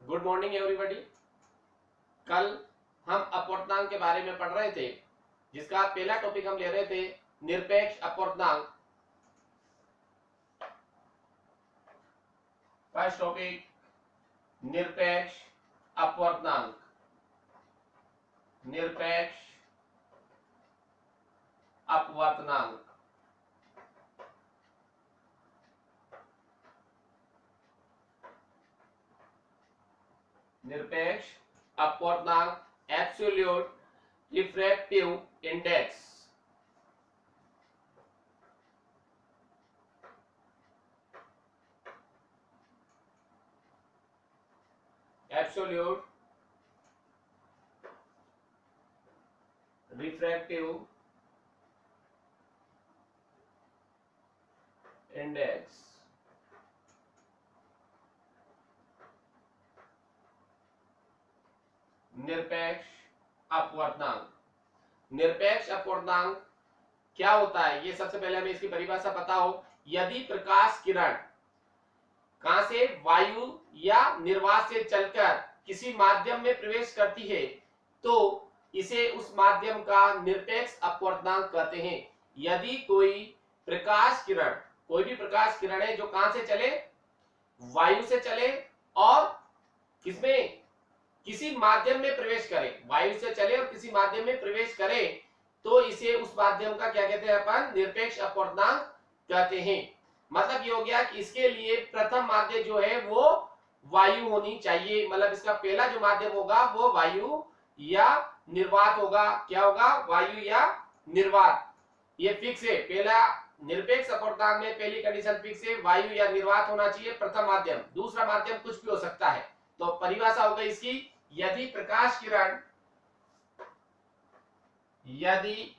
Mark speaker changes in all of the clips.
Speaker 1: Good morning everybody. कल हम अपवर्तनांक के बारे में पढ़ रहे थे, जिसका पहला टॉपिक हम ले रहे थे निरपेक्ष अपवर्तनांक। फर्स्ट टॉपिक निरपेक्ष अपवर्तनांक। निरपेक्ष अपवर्तनांक निरपेक्ष अपवर्तनांक absolute refractive index. Absolute refractive index. निरपेक्ष अपवर्तनांक। निरपेक्ष अपवर्तनांक क्या होता है, ये सबसे पहले हमें इसकी परिभाषा पता हो। यदि प्रकाश किरण कहां से, वायु या निर्वात से चलकर किसी माध्यम में प्रवेश करती है तो इसे उस माध्यम का निरपेक्ष अपवर्तनांक कहते हैं। यदि कोई प्रकाश किरण, कोई भी प्रकाश किरण है जो कहां से चले, वायु से चले और किसमें, किसी माध्यम में प्रवेश करे, वायु से चले और किसी माध्यम में प्रवेश करे तो इसे उस माध्यम का क्या कहते हैं, अपन निरपेक्ष अपवर्तनांक कहते हैं। मतलब ये हो गया कि इसके लिए प्रथम माध्यम जो है वो वायु होनी चाहिए। मतलब इसका पहला जो माध्यम होगा वो वायु या निर्वात होगा। क्या होगा, वायु या निर्वात। ये फिक्स है। पहला निरपेक्ष अपवर्तनांक में पहली कंडीशन फिक्स है, वायु या निर्वात होना चाहिए प्रथम माध्यम। दूसरा माध्यम कुछ भी हो सकता है। तो परिभाषा हो गई इसकी, यदि प्रकाश किरण, यदि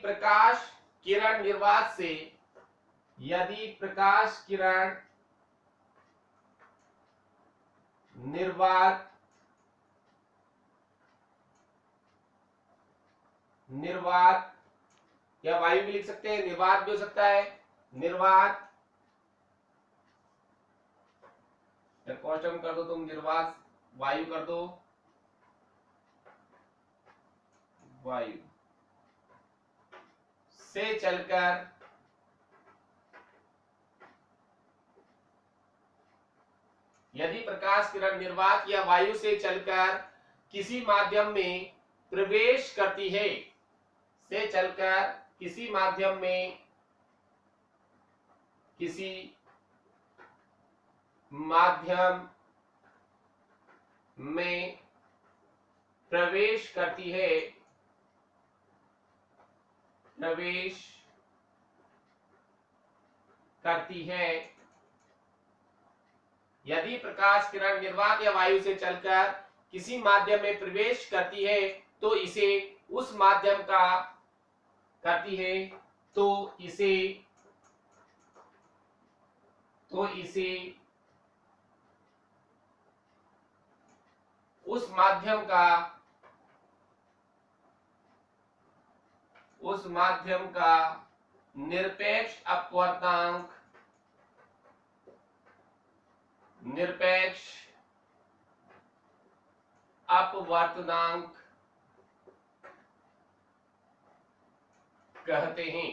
Speaker 1: प्रकाश किरण निर्वात से, यदि प्रकाश किरण निर्वात या वायु भी लिख सकते हैं, निर्वात भी हो सकता है, निर्वात कॉन्स्टेंट कर दो तुम, निर्वात वायु कर दो, वायु से चलकर यदि प्रकाश किरण निर्वात या वायु से चलकर किसी माध्यम में प्रवेश करती है, से चलकर किसी माध्यम में, किसी माध्यम में प्रवेश करती है, प्रवेश करती है। यदि प्रकाश किरण निर्वात या वायु से चलकर किसी माध्यम में प्रवेश करती है तो इसे उस माध्यम का करती है तो इसे उस माध्यम का निरपेक्ष अपवर्तनांक, निरपेक्ष अपवर्तनांक कहते हैं।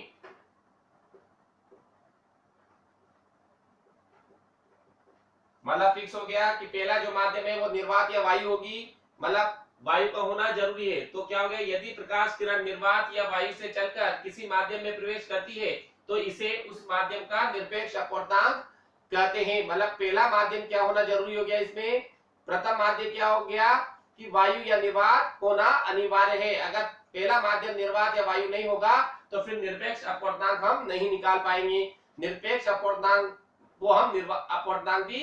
Speaker 1: मतलब फिक्स हो गया कि पहला जो माध्यम है वो निर्वात या वायु होगी। मतलब वायु का होना जरूरी है। तो क्या हो गया, यदि प्रकाश किरण निर्वात या वायु से चलकर किसी माध्यम में प्रवेश करती है तो इसे उस माध्यम का निरपेक्ष अपवर्तनांक कहते हैं। मतलब पहला माध्यम क्या होना जरूरी हो गया, इसमें प्रथम माध्यम क्या हो गया कि वायु या निर्वात होना अनिवार्य है। अगर पहला माध्यम निर्वात या वायु नहीं होगा तो फिर निरपेक्ष अपवर्तनांक हम नहीं निकाल पाएंगे। निरपेक्ष अपवर्तनांक वो हम अपवर्तनांक भी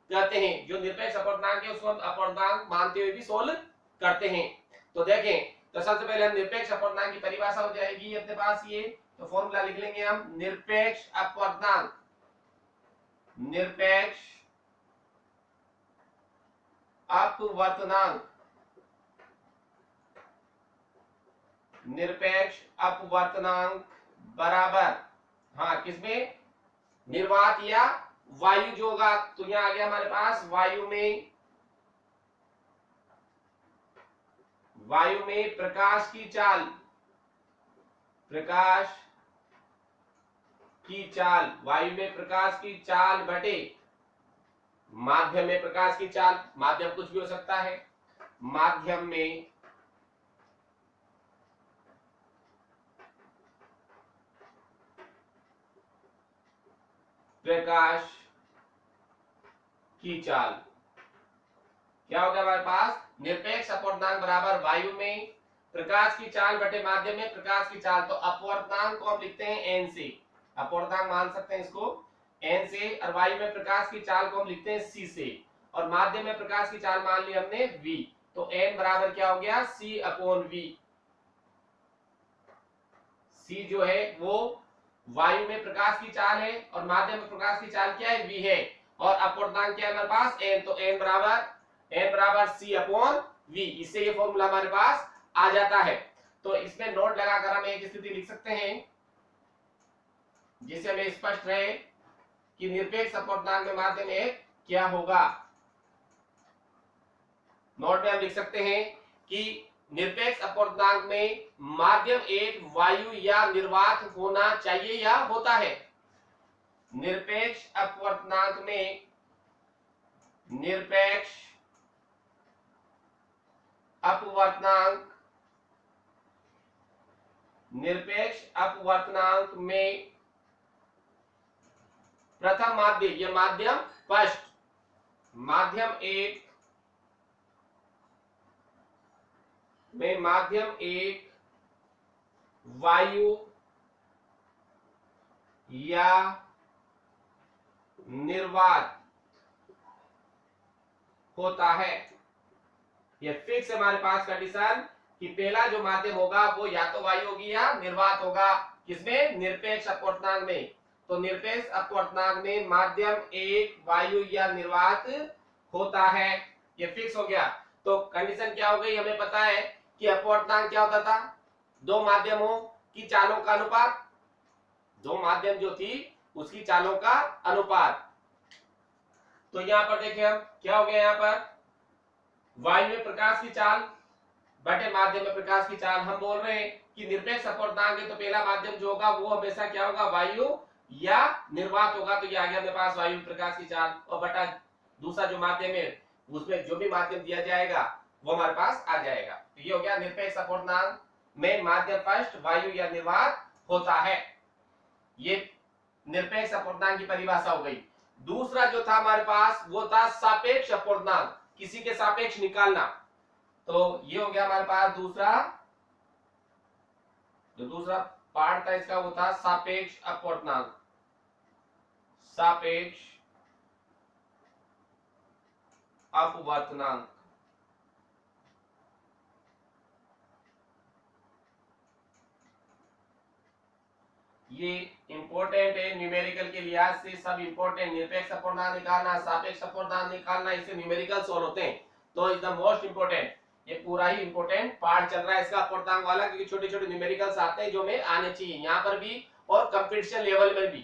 Speaker 1: कहते हैं। जो निरपेक्ष अपवर्तनांक है उसको हम अपवर्तनांक मानते हुए भी सोल्व करते हैं। तो देखें, तो सबसे पहले हम निरपेक्ष अपवर्तनांक की परिभाषा हो जाएगी अपने पास ये, तो फॉर्मूला लिख लेंगे हम, निरपेक्ष अपवर्तनांक, निरपेक्ष अपवर्तनांक, निरपेक्ष अपवर्तनांक बराबर, हाँ किसमें, निर्वात या वायु जो होगा, तो यहां आ गया हमारे पास वायु में प्रकाश की चाल, प्रकाश की चाल, वायु में प्रकाश की चाल बटे माध्यम में प्रकाश की चाल, माध्यम कुछ भी हो सकता है, माध्यम में प्रकाश की चाल, क्या हो गया हमारे पास, निरपेक्ष अपवर्तनांक बराबर वायु में प्रकाश की चाल बटे माध्यम में प्रकाश की चाल। तो अपवर्तनांक को हम लिखते हैं एन से, अपवर्तनांक मान सकते हैं इसको एन से, और वायु में प्रकाश की चाल को हम लिखते हैं सी से, और माध्यम में प्रकाश की चाल मान ली हमने वी। तो एन बराबर क्या हो गया, सी अपॉन वी। सी जो है वो वायु में प्रकाश की चाल है और माध्यम में प्रकाश की चाल क्या है, वी है, और अपवर्तनांक क्या है हमारे पास, एन। तो एन बराबर सी अपॉन वी, इससे ये फॉर्मूला हमारे पास आ जाता है। तो इसमें नोट लगाकर हम एक स्थिति लिख सकते हैं जिससे हमें स्पष्ट रहे कि निरपेक्ष अपवर्तनांक में माध्यम एक क्या होगा। नोट में हम लिख सकते हैं कि निरपेक्ष अपवर्तनांक में माध्यम एक वायु या निर्वात होना चाहिए या होता है। निरपेक्ष अपवर्तनांक में निरपेक्ष अपवर्तनांक में प्रथम माध्यम, यह माध्यम फर्स्ट, माध्यम एक में माध्यम एक वायु या निर्वात होता है। यह फिक्स हमारे पास कंडीशन कि पहला जो माध्यम होगा वो या तो वायु होगी या निर्वात होगा, किसमें, निरपेक्ष अपवर्तनांक में। तो निरपेक्ष अपवर्तनांक में माध्यम एक वायु या निर्वात होता है, ये फिक्स हो गया। तो कंडीशन क्या हो गई, हमें पता है कि अपवर्तनांक क्या होता था, दो माध्यमों की चालों का अनुपात, दो माध्यम जो थी उसकी चालों का अनुपात। तो यहां पर देखिए हम क्या हो गया, यहां पर वायु में प्रकाश की चाल बटे माध्यम में प्रकाश की चाल। हम बोल रहे हैं कि निरपेक्ष अपवर्तनांक है तो पहला माध्यम जो होगा वो हमेशा क्या होगा, वायु या निर्वात होगा। तो ये आ गया अपने पास वायु में प्रकाश की चाल, और बटा दूसरा जो माध्यम है उसमें जो भी माध्यम दिया जाएगा वो हमारे पास आ जाएगा। तो ये हो गया निरपेक्ष अपवर्तनांक में माध्यम फर्स्ट वायु या निर्वात होता है। ये निरपेक्ष अपवर्तनांक की परिभाषा हो गई। दूसरा जो था हमारे पास वो था सापेक्ष अपवर्तनांक, किसी के सापेक्ष निकालना। तो ये हो गया हमारे पास दूसरा, जो दूसरा पार्ट था इसका वो था सापेक्ष अपवर्तनांक, सापेक्ष अपवर्तनांक। ये इंपॉर्टेंट है न्यूमेरिकल के लिहाज से, सब इंपॉर्टेंट, निरपेक्ष अपवर्तनांक निकालना, सापेक्ष अपवर्तनांक निकालना, इससे न्यूमेरिकल सॉल्व होते हैं। तो इज द मोस्ट इंपॉर्टेंट, ये पूरा ही इंपॉर्टेंट पार्ट चल रहा है इसका अपवर्तनांक वाला, क्योंकि छोटे छोटे न्यूमेरिकल्स आते हैं जो में आने चाहिए यहाँ पर भी, और कंपटीशन लेवल में भी,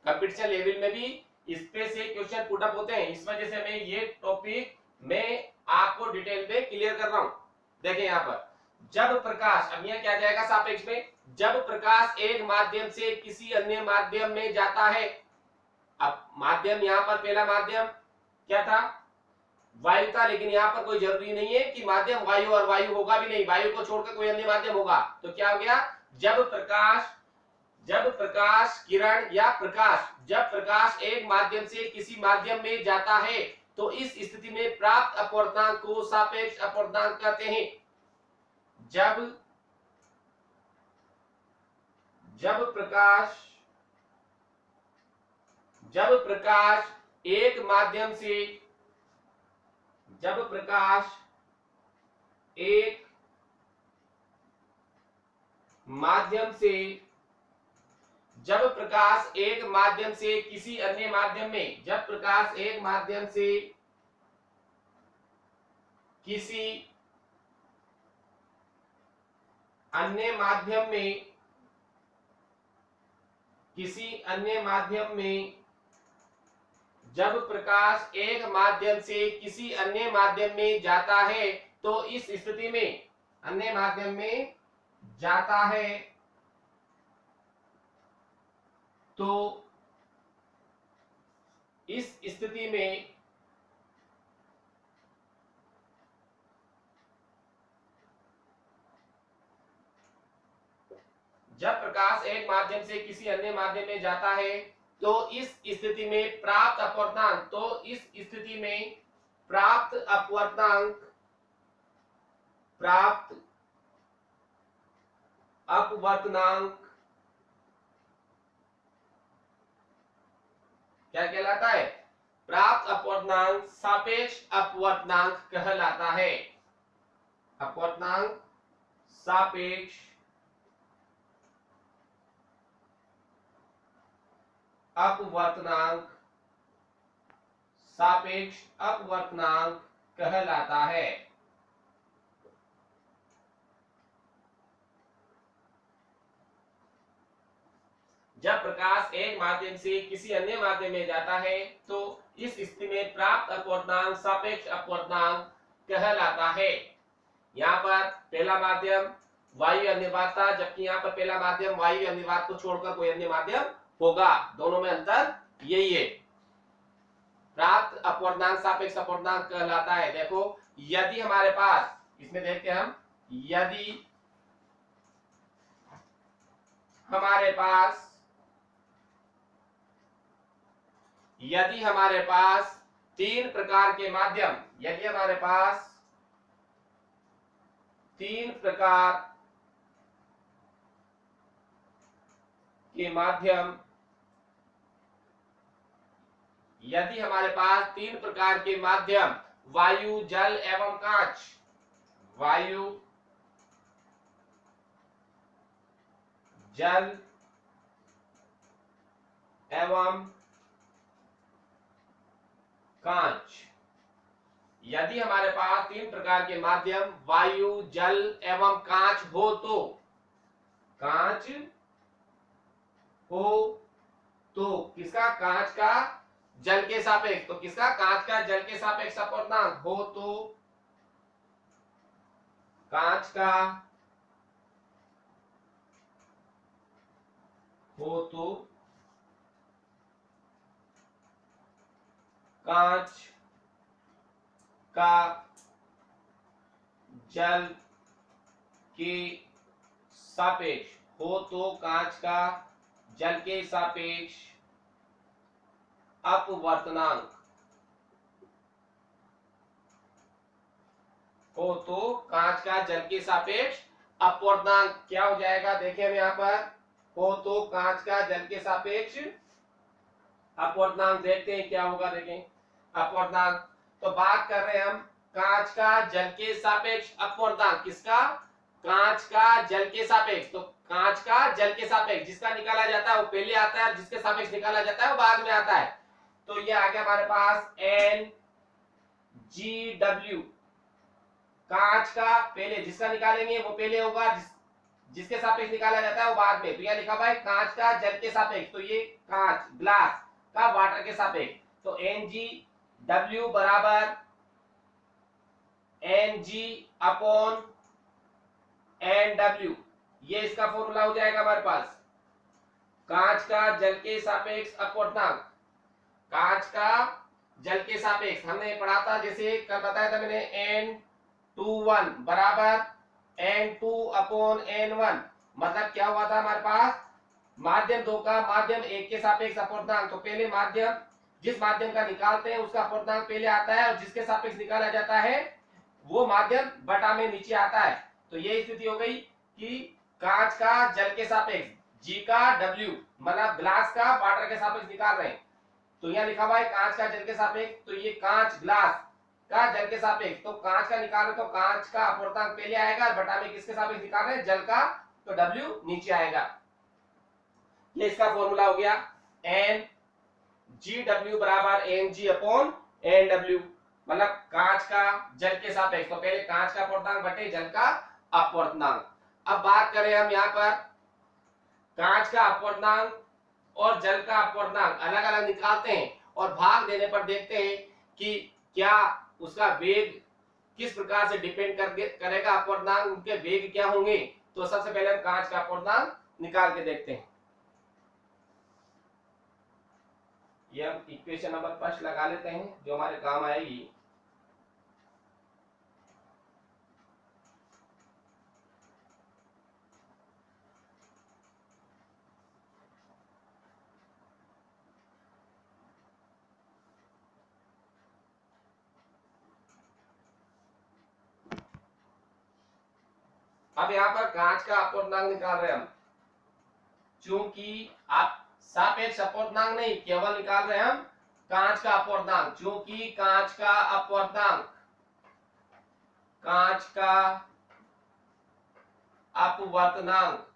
Speaker 1: कंपटीशन लेवल में भी इस पे से क्वेश्चन पुट अप होते हैं। इस वजह से मैं ये टॉपिक मैं आपको डिटेल में क्लियर कर रहा हूं। देखिए यहाँ पर जब प्रकाश, अब यहाँ क्या जाएगा सापेक्ष में, जब प्रकाश एक माध्यम से किसी अन्य माध्यम में जाता है। अब माध्यम यहाँ पर पहला माध्यम क्या था, वायु था, लेकिन यहाँ पर कोई जरूरी नहीं है कि माध्यम वायु, और वायु होगा भी नहीं, वायु को छोड़कर कोई अन्य माध्यम होगा। तो क्या हो गया, जब प्रकाश किरण या जब प्रकाश एक माध्यम से किसी माध्यम में जाता है तो इस स्थिति में प्राप्त अपवर्तनांक को सापेक्ष अपवर्तनांक कहते हैं। जब प्रकाश एक माध्यम से, जब प्रकाश एक माध्यम से किसी अन्य माध्यम में, जब प्रकाश एक माध्यम से किसी अन्य माध्यम में किसी अन्य माध्यम में, जब प्रकाश एक माध्यम से किसी अन्य माध्यम में जाता है तो इस स्थिति में, अन्य माध्यम में जाता है तो इस स्थिति में जब प्रकाश एक माध्यम से किसी अन्य माध्यम में जाता है तो इस स्थिति में प्राप्त अपवर्तनांक, तो इस स्थिति में प्राप्त अपवर्तनांक, प्राप्त अपवर्तनांक क्या कहलाता है? प्राप्त अपवर्तनांक सापेक्ष अपवर्तनांक कहलाता है। अपवर्तनांक सापेक्ष अपवर्तनांक, सापेक्ष अपवर्तनांक कहलाता है। जब प्रकाश एक माध्यम से किसी अन्य माध्यम में जाता है तो इस स्थिति में प्राप्त अपवर्तनांक सापेक्ष अपवर्तनांक कहलाता है। यहाँ पर पहला माध्यम वायु अनिर्वात था, जबकि यहाँ पर पहला माध्यम वायु अनिर्वात को छोड़कर कोई अन्य माध्यम होगा। दोनों में अंतर यही है। प्राप्त अपवर्तनांक सापेक्ष अपवर्तनांक कहलाता है। देखो, यदि हमारे पास, इसमें देखते हैं हम, यदि हमारे पास तीन प्रकार के माध्यम, यदि हमारे पास तीन प्रकार के माध्यम, यदि हमारे पास तीन प्रकार के माध्यम वायु, जल एवं कांच, वायु, जल एवं कांच, यदि हमारे पास तीन प्रकार के माध्यम वायु, जल एवं कांच हो तो, कांच हो तो किसका? कांच का जल के सापेक्ष, तो किसका? कांच का जल के सापेक्ष अपवर्तनांक हो तो कांच का हो तो कांच का जल के सापेक्ष, हो तो कांच का जल के सापेक्ष अपवर्तनांक, हो तो कांच का जल के सापेक्ष अपवर्तनांक क्या हो जाएगा? देखिए हम यहाँ पर, हो तो कांच का जल के सापेक्ष अपवर्तनांक, देखते हैं क्या होगा। देखें अपवर्तनांक, तो बात कर रहे हैं हम कांच का जल के सापेक्ष अपवर्तनांक, किसका? कांच का जल के सापेक्ष। तो कांच का जल के सापेक्ष जिसका निकाला जाता है वो पहले आता है, जिसके सापेक्ष निकाला जाता है वो बाद में आता है। तो ये आ गया हमारे पास NGW, कांच का पहले जिसका निकालेंगे वो पहले होगा, जिसके सापेक्ष निकाला जाता है वो बाद में। तो यह लिखा हुआ है कांच का जल के सापेक्ष, तो ये कांच, ग्लास का वाटर के सापेक्ष, तो NGW बराबर NG अपॉन NW, ये इसका फॉर्मूला हो जाएगा हमारे पास। कांच का जल के सापेक्ष अपवर्तनांक, कांच का जल के सापेक्ष हमने पढ़ा था, जैसे कल बताया था मैंने, N21 बराबर N2 अपॉन N1। मतलब क्या हुआ था हमारे पास? माध्यम दो का माध्यम एक के सापेक्ष अपवर्तनांक, तो पहले माध्यम, जिस माध्यम का निकालते हैं उसका अपवर्तनांक पहले आता है, और जिसके सापेक्ष निकाला जाता है वो माध्यम बटा में नीचे आता है। तो ये स्थिति हो गई कि कांच का जल के सापेक्ष, G का W, मतलब ग्लास का वाटर के सापेक्ष निकाल रहे हैं। तो यहाँ लिखा हुआ है कांच का जल के सापेक्ष, तो ये कांच ग्लास का जल के सापेक्ष, तो कांच का निकाल रहे तो कांच का अपवर्तनांक पहले आएगा, और बटा में किसके सापेक्ष निकाल रहे हैं? जल का, तो W नीचे आएगा। ये इसका फॉर्मूला हो गया NGW बराबर NG अपॉन NW, मतलब कांच का जल के सापेक्ष, तो पहले कांच का अपवर्तनांक बटे जल का अपवर्तनांक। अब बात करें हम यहाँ पर कांच का अपवर्तनांक और जल का अपवर्तनांक अलग अलग निकालते हैं और भाग देने पर देखते हैं कि क्या उसका वेग किस प्रकार से डिपेंड करेगा, अपवर्तनांक उनके वेग क्या होंगे। तो सबसे पहले हम कांच का अपवर्तनांक निकाल के देखते हैं। ये हम इक्वेशन नंबर 1 लगा लेते हैं जो हमारे काम आएगी। अब यहाँ पर कांच का अपवर्तनांक निकाल रहे हैं हम, चूंकि आप सापेक्ष अपवर्तनांक नहीं केवल निकाल रहे हैं हम कांच का अपवर्तनांक, चूंकि कांच का अपवर्तनांक, कांच का अपवर्तनांक,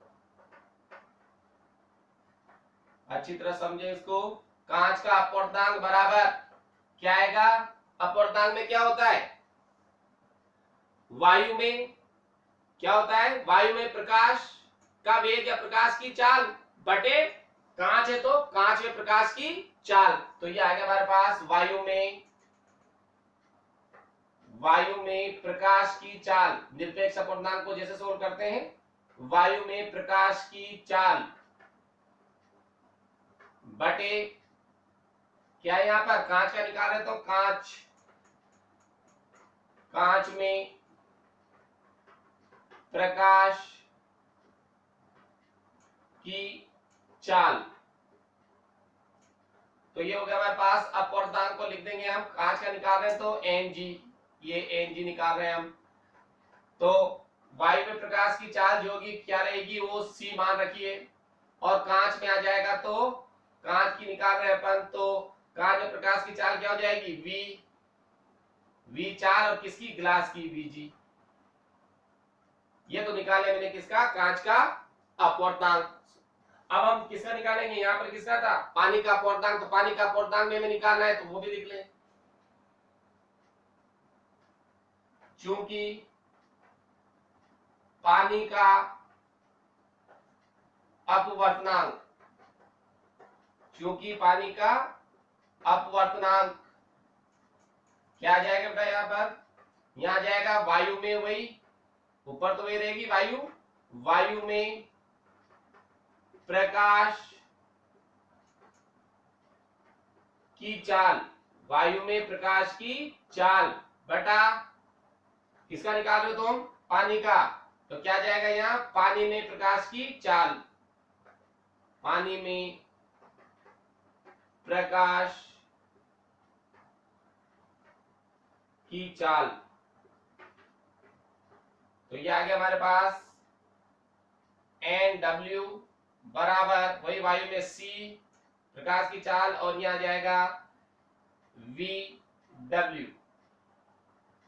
Speaker 1: अच्छी तरह समझे इसको, कांच का अपवर्तनांक बराबर क्या आएगा, अपवर्तनांक में क्या होता है, वायु में क्या होता है, वायु में प्रकाश का वेग या प्रकाश की चाल बटे कांच है तो कांच में प्रकाश की चाल। तो ये आ गया हमारे पास वायु में प्रकाश की चाल, निरपेक्ष अपवर्तनांक को जैसे सोल्व करते हैं, वायु में प्रकाश की चाल बटे क्या है, यहां पर कांच का निकाल रहे तो कांच में प्रकाश की चाल। तो ये हो गया हमारे पास, अपवर्तनांक को लिख देंगे हम, कांच का निकाल रहे हैं तो Ng, ये Ng निकाल रहे हैं हम। तो वायु में प्रकाश की चाल जो कि क्या रहेगी, वो C मान रखिए, और कांच में आ जाएगा तो कांच की निकाल रहे हैं अपन, तो कांच में प्रकाश की चाल क्या हो जाएगी, V4, और किसकी, ग्लास की, Vg। ये तो निकाले मैंने किसका, कांच का अपवर्तनांक। अब हम किसका निकालेंगे, यहाँ पर किसका था, पानी का अपवर्तनांक, तो पानी का अपवर्तनांक में हमें निकालना है तो वो भी लिख लें। चूंकि पानी का अपवर्तनांक, चूंकि पानी का अपवर्तनांक क्या आ जाएगा बेटा, यहाँ पर यहाँ जाएगा वायु में, वही ऊपर तो वही रहेगी वायु में प्रकाश की चाल, वायु में प्रकाश की चाल बटा किसका निकाल रहे हो तुम, पानी का, तो क्या जाएगा यहाँ, पानी में प्रकाश की चाल, पानी में प्रकाश की चाल। तो ये आ गया हमारे पास NW बराबर वही वायु में C प्रकाश की चाल, और यहां जाएगा VW।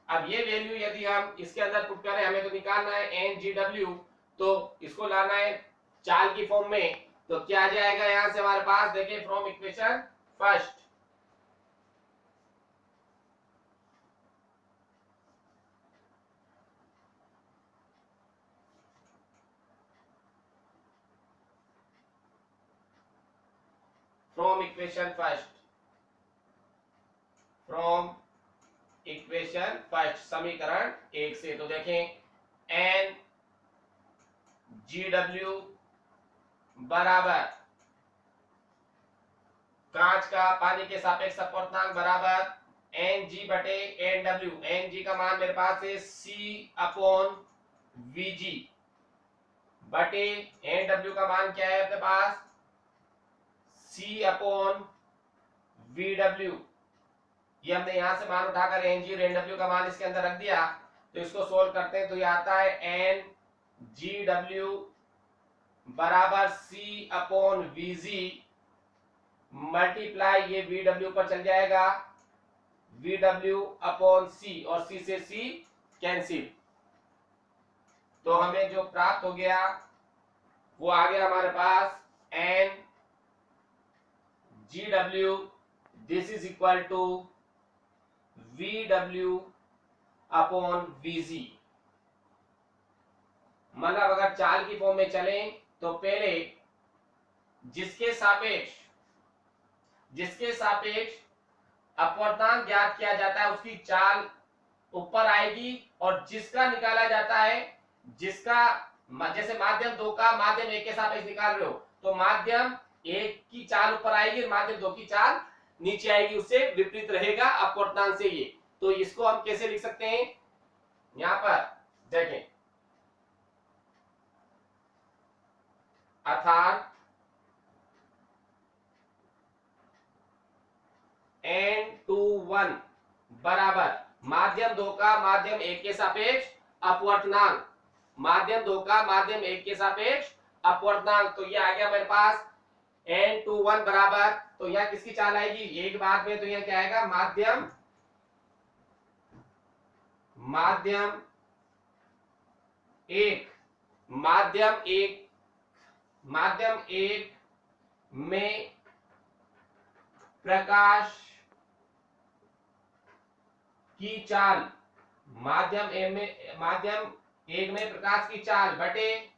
Speaker 1: अब ये वैल्यू यदि हम इसके अंदर पुट करें, हमें तो निकालना है NGW, तो इसको लाना है चाल की फॉर्म में, तो क्या जाएगा यहां से हमारे पास, देखिए from equation first, from equation first समीकरण 1 से, तो देखें NGW बराबर कांच का पानी के सापेक्ष अपवर्तनांक बराबर Ng बटे NW। Ng का मान मेरे पास है C/Vg बटे NW का मान क्या है अपने पास, C/VW। ये हमने यहां से मान उठाकर Ng और NW का मान इसके अंदर रख दिया, तो इसको सोल्व करते हैं तो ये आता है NGW बराबर C/Vg मल्टीप्लाई, ये VW पर चल जाएगा VW/C, और C से C कैंसिल, तो हमें जो प्राप्त हो गया वो आ गया हमारे पास NGW this is equal to VW/Vg। मतलब अगर चाल की फॉर्म में चलें तो पहले जिसके सापेक्ष अपवर्तनांक ज्ञात किया जाता है उसकी चाल ऊपर आएगी, और जिसका निकाला जाता है, जिसका जैसे माध्यम 2 का माध्यम 1 के सापेक्ष निकाल रहे हो तो माध्यम 1 की चाल ऊपर आएगी, माध्यम 2 की चाल नीचे आएगी, उससे विपरीत रहेगा अपवर्तनांक से ये। तो इसको हम कैसे लिख सकते हैं, यहां पर देखें, अर्थात N21 बराबर माध्यम 2 का माध्यम 1 के सापेक्ष अपवर्तनांक, माध्यम 2 का माध्यम 1 के सापेक्ष अपवर्तनांक। तो ये आ गया मेरे पास N21 बराबर, तो यहाँ किसकी चाल आएगी एक बाद में, तो यहाँ क्या आएगा, माध्यम 1 में प्रकाश की चाल, माध्यम 1 में प्रकाश की चाल बटे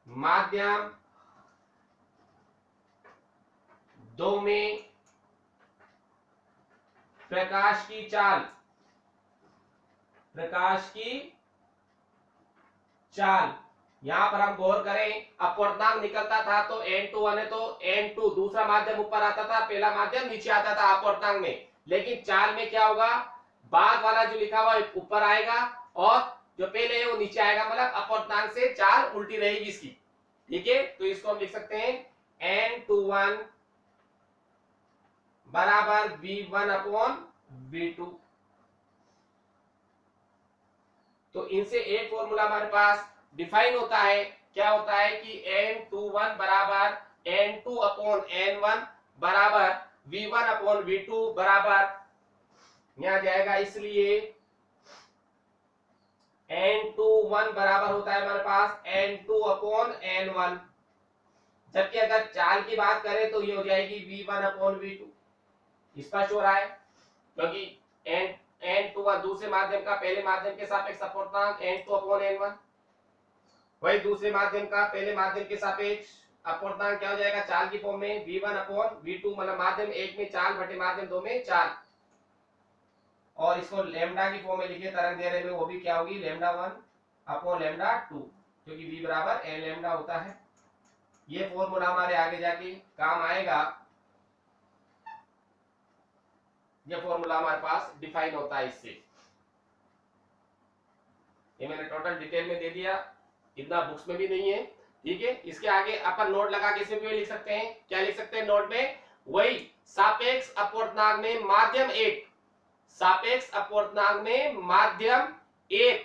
Speaker 1: माध्यम 2 में प्रकाश की चाल, यहां पर हम गौर करें, अपवर्तनांक निकलता था तो N21 है, तो N2 दूसरा माध्यम ऊपर आता था, पहला माध्यम नीचे आता था अपवर्तनांक में, लेकिन चाल में क्या होगा, बाद वाला जो लिखा हुआ ऊपर आएगा और जो पहले है वो नीचे आएगा, मतलब अपवर्तनांक से चाल उल्टी रहेगी इसकी। ठीक है, तो इसको हम लिख सकते हैं N21 बराबर V1/V2। तो इनसे एक फॉर्मूला हमारे पास डिफाइन होता है, क्या होता है कि N21 बराबर N2/N1 बराबर V1/V2 बराबर, यहां जाएगा, इसलिए N21 बराबर होता है हमारे पास N2/N1, जबकि अगर चाल की बात करें तो ये हो जाएगी V1/V2। स्पष्ट हो रहा है, क्योंकि N21 दूसरे माध्यम का पहले माध्यम के सापेक्ष अपवर्तनांक N2/N1, वही दूसरे माध्यम का पहले माध्यम के सापेक्ष अपवर्तनांक क्या हो जाएगा चाल की फॉर्म में V1/V2, मतलब माध्यम 1 में चाल बटे माध्यम 2 में चाल, और इसको लैम्डा की फॉर्म में लिखे तरंग दैर्ध्य में, वो भी क्या होगी λ1/λ2, क्योंकि V बराबर n लैम्डा होता है। ये फॉर्मूला हमारे आगे जाके काम आएगा, ये फॉर्मूला हमारे पास डिफाइन होता है इससे। ये मैंने टोटल डिटेल में दे दिया, इतना बुक्स में भी नहीं है। ठीक है, इसके आगे अपन नोट लगा के इसमें भी लिख सकते हैं, क्या लिख सकते हैं नोट में, वही सापेक्ष अपवर्तनांक में माध्यम 1, सापेक्ष अपवर्तनांक में माध्यम 1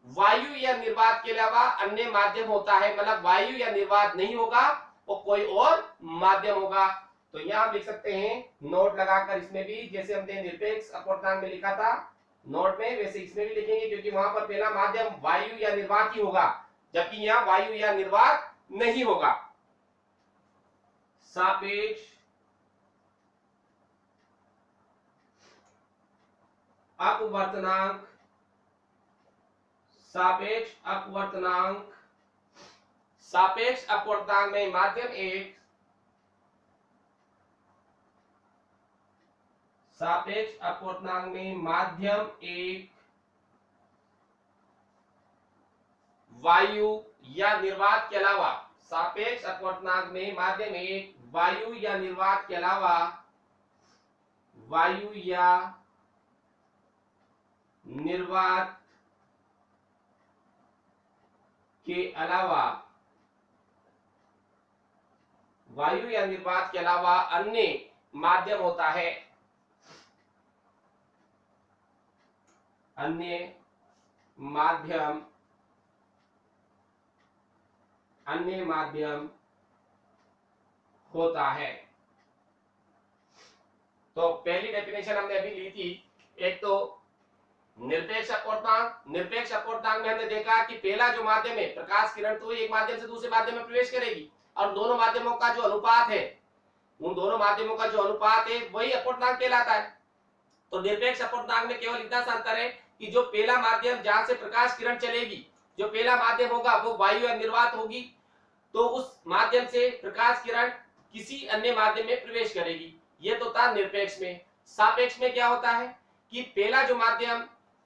Speaker 1: वायु या निर्वात के अलावा अन्य माध्यम होता है, मतलब वायु या निर्वात नहीं होगा और कोई और माध्यम होगा। तो यहां हम लिख सकते हैं नोट लगाकर, इसमें भी जैसे हमने निरपेक्ष अपवर्तनांक में लिखा था नोट में, वैसे इसमें भी लिखेंगे, क्योंकि वहां पर पहला माध्यम वायु या निर्वात ही होगा, जबकि यहां वायु या निर्वात नहीं होगा। सापेक्ष अपवर्तनांक, सापेक्ष अपवर्तनांक, सापेक्ष अपवर्तनांक में माध्यम 1, सापेक्ष अपवर्तनांक में माध्यम 1 वायु या निर्वात के अलावा, सापेक्ष अपवर्तनांक में माध्यम 1 वायु या निर्वात के अलावा, वायु या निर्वात के अलावा, वायु या निर्वात के अलावा अन्य माध्यम होता है, अन्य माध्यम होता है। तो पहली डेफिनेशन हमने अभी ली थी, एक तो निरपेक्ष अपवर्तनांक, निरपेक्ष अपवर्तनांक में हमने देखा कि पहला जो माध्यम है प्रकाश किरण तो एक माध्यम से दूसरे माध्यम में प्रवेश करेगी, और दोनों माध्यमों का जो अनुपात है, उन दोनों माध्यमों का जो अनुपात है वही अपवर्तनांक कहलाता है। तो निरपेक्ष अपवर्तनांक में केवल इतना सा अंतर है कि जो पहला माध्यम जहां से प्रकाश किरण चलेगी, जो पहला माध्यम होगा वो वायु या निर्वात होगी, तो उस माध्यम से प्रकाश किरण किसी अन्य माध्यम में प्रवेश करेगी। ये तो था निरपेक्ष में। सापेक्ष में क्या होता है कि पहला जो माध्यम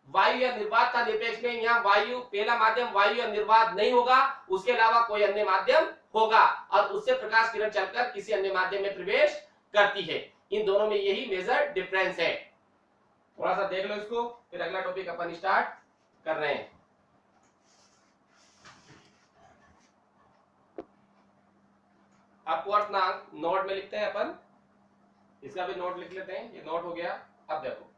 Speaker 1: वायु या निर्वात था, निरपेक्ष में यहाँ वायु, पहला माध्यम वायु या निर्वात नहीं होगा, उसके अलावा कोई अन्य माध्यम होगा और उससे प्रकाश किरण चलकर किसी अन्य माध्यम में प्रवेश करती है। इन दोनों में यही मेजर डिफरेंस है। थोड़ा सा देख लो इसको, फिर अगला टॉपिक अपन स्टार्ट कर रहे हैं। अपवर्तनांक नोट में लिखते हैं अपन, इसका भी नोट लिख लेते हैं। ये नोट हो गया। अब देखो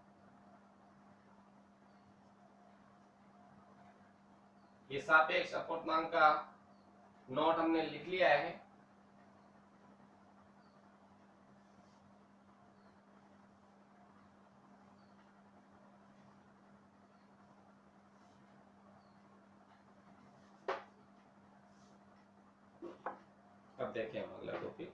Speaker 1: ये सापेक्ष अपवर्तनांक का नोट हमने लिख लिया है। अब देखें हम अगला टॉपिक।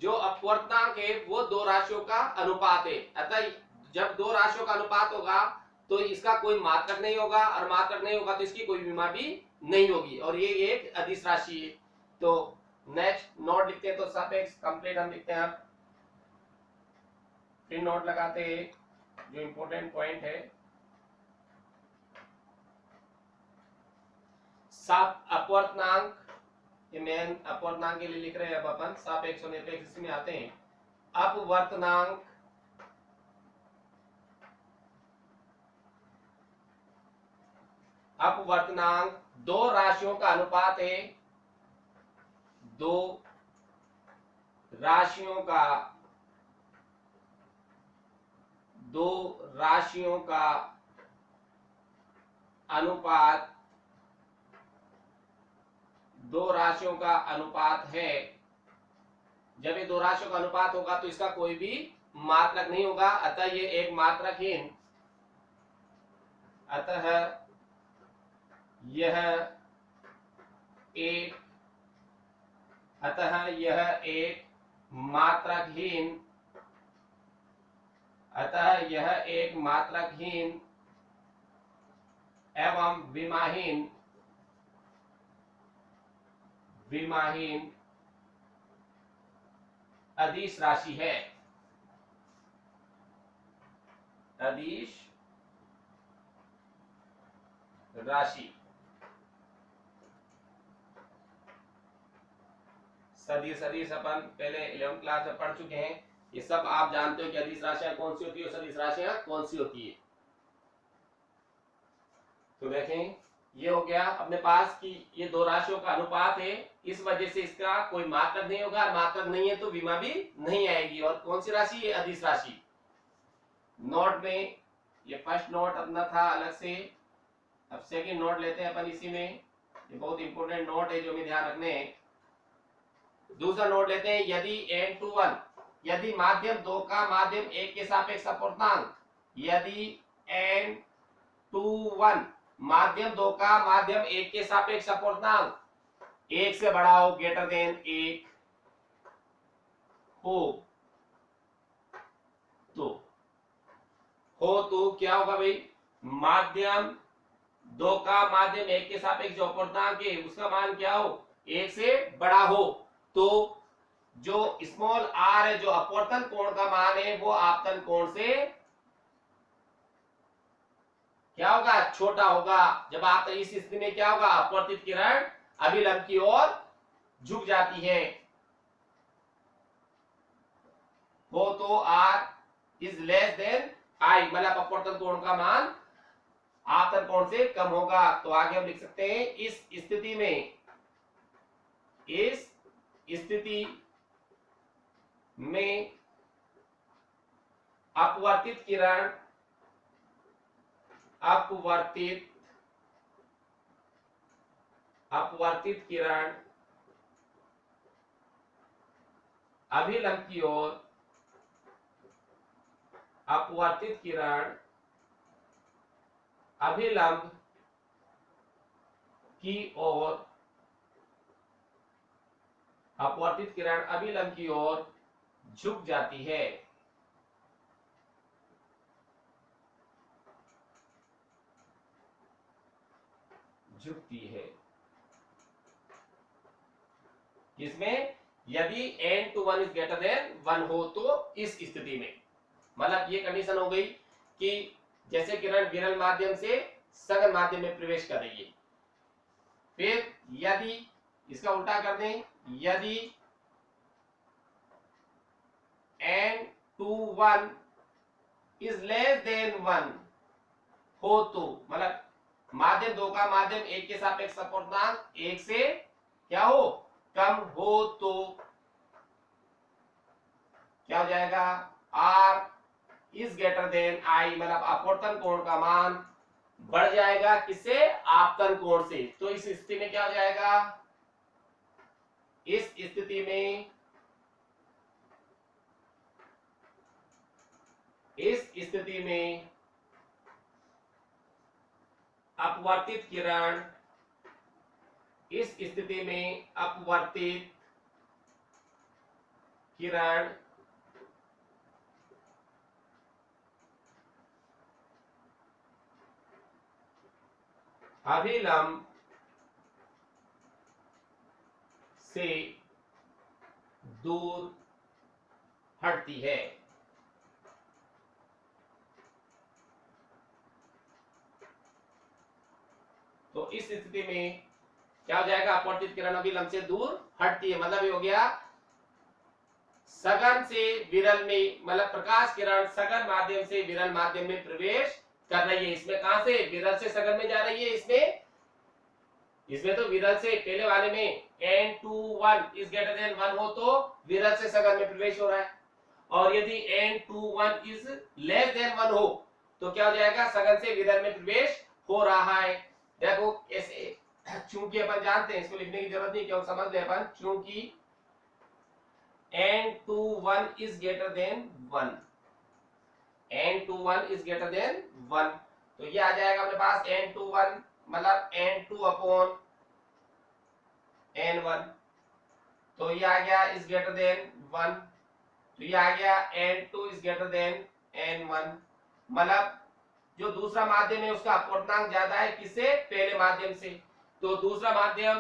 Speaker 1: जो अपवर्तनांक है वो दो राशियों का अनुपात है। अतः जब दो राशियों का अनुपात होगा तो इसका कोई मात्रक नहीं होगा, और मात्रक नहीं होगा तो इसकी कोई विमा भी नहीं होगी, और ये एक अदिश राशि है। तो नेक्स्ट नोट लिखते हैं, तो सापेक्ष कंप्लीट हम लिखते हैं। अब फिर नोट लगाते हैं जो इंपॉर्टेंट पॉइंट है। साप अपवर्तनांक, ये मेन अपवर्तनांक के लिए लिख रहे हैं। अब अपन सापेक्ष और निरपेक्ष इसमें आते हैं। अपवर्तनांक अपवर्तनांक दो राशियों का अनुपात है। दो राशियों का अनुपात, दो राशियों का अनुपात है। जब ये दो राशियों का अनुपात होगा तो इसका कोई भी मात्रक नहीं होगा, अतः ये एक मात्रकहीन, अतः यह एक मात्रकहीन, एवं विमाहीन अदिश राशि है। अदिश राशि, सदिश अपन पहले 11th क्लास में पढ़ चुके हैं। ये सब आप जानते हो कि अदिश राशियां कौन सी होती है और सदिश राशियां कौन सी होती है। तो देखें ये हो गया अपने पास कि ये दो राशियों का अनुपात है, इस वजह से इसका कोई मात्रक नहीं होगा, मात्रक नहीं है तो विमा भी नहीं आएगी। और कौन सी राशि है? अदिश राशि। नोट में ये फर्स्ट नोट अपना था अलग से, अब सेकंड नोट लेते हैं अपन इसी में। ये बहुत इंपॉर्टेंट नोट है जो हमें ध्यान रखने हैं। दूसरा नोट लेते हैं, यदि n2 1, यदि माध्यम दो का माध्यम एक के सापेक्ष अपवर्तनांक, यदि n2 1 माध्यम दो का माध्यम एक के सापेक्ष अपवर्तनांक एक से बड़ा हो, ग्रेटर देन 1 हो तो क्या होगा भाई? माध्यम दो का माध्यम एक के सापेक्ष जो अपवर्तनांक है उसका मान क्या हो? 1 से बड़ा हो। तो जो स्मॉल r है, जो अपवर्तन कोण का मान है, वो आपतन कोण से क्या होगा? छोटा होगा। जब आप इस स्थिति में क्या होगा? अपवर्तित किरण अभिलंब की ओर झुक जाती है। हो तो r is less than I, मतलब अपवर्तन कोण का मान आपतन कोण से कम होगा। तो आगे हम लिख सकते हैं, इस स्थिति में अपवर्तित किरण अभिलंब की ओर, अपवर्तित किरण अभिलंब की ओर, अपवर्तित किरण अभिलंब की ओर झुक जाती है। झुकती है। किसमें? यदि n/1 इज ग्रेटर देन 1 हो तो इस स्थिति में, मतलब ये कंडीशन हो गई कि जैसे किरण विरल माध्यम से सघन माध्यम में प्रवेश कर रही है। फिर यदि इसका उल्टा कर दें, यदि n/1 इज लेस देन 1 हो तो, मतलब माध्यम 2 का माध्यम 1 के सापेक्ष अपूर्णांक 1 से क्या हो? कम हो तो क्या हो जाएगा? r is greater than I, मतलब अपवर्तन कोण का मान बढ़ जाएगा किससे? आपतन कोण से। तो इस स्थिति में क्या हो जाएगा? इस स्थिति में अपवर्तित किरण, इस स्थिति में अपवर्तित किरण अभिलंब से दूर हटती है। तो इस स्थिति में क्या हो जाएगा? अपवर्तित किरण अभिलंब से दूर हटती है, मतलब ये हो गया सघन से विरल में, मतलब प्रकाश किरण सघन माध्यम से विरल माध्यम में प्रवेश कर रही है। इसमें कहां से? विरल से सघन में जा रही है। इसमें तो विरल से, पहले वाले में n/1 इज ग्रेटर देन 1 हो तो विरल से सघन में प्रवेश हो रहा है, और यदि n/1 इज लेस देन 1 हो तो क्या हो जाएगा? सघन से विरल में प्रवेश हो रहा है। देखो ऐसे, चूंकि अपन जानते हैं, इसको लिखने की जरूरत नहीं, क्यों? समझ ले अपन, चूंकि n/1 is greater than 1, n/1 is greater than 1, तो ये आ जाएगा अपने पास n/1 मतलब n2 अपॉन n1, तो ये आ गया इज ग्रेटर देन 1, तो ये आ गया n2 is greater than n1, मतलब जो दूसरा माध्यम है उसका अपवर्तनांक ज्यादा है किससे? पहले माध्यम से। तो दूसरा माध्यम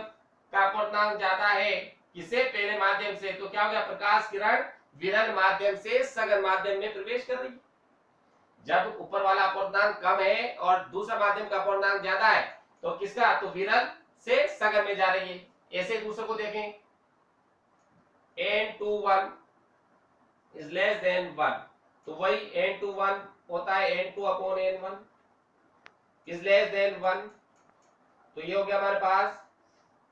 Speaker 1: का अपवर्तनांक ज्यादा है किससे? पहले माध्यम से। तो क्या हो गया? प्रकाश किरण विरल माध्यम से सघन माध्यम में प्रवेश कर रही है। जब ऊपर वाला अपवर्तनांक कम है और दूसरा माध्यम का अपवर्तनांक ज्यादा है तो किसका? तो विरल से सघन में जा रही है। ऐसे दूसरे को देखें, n/1 इज लेस देन 1, तो वही n/1 होता है n2 upon n1 is less than 1, तो ये हो गया हमारे पास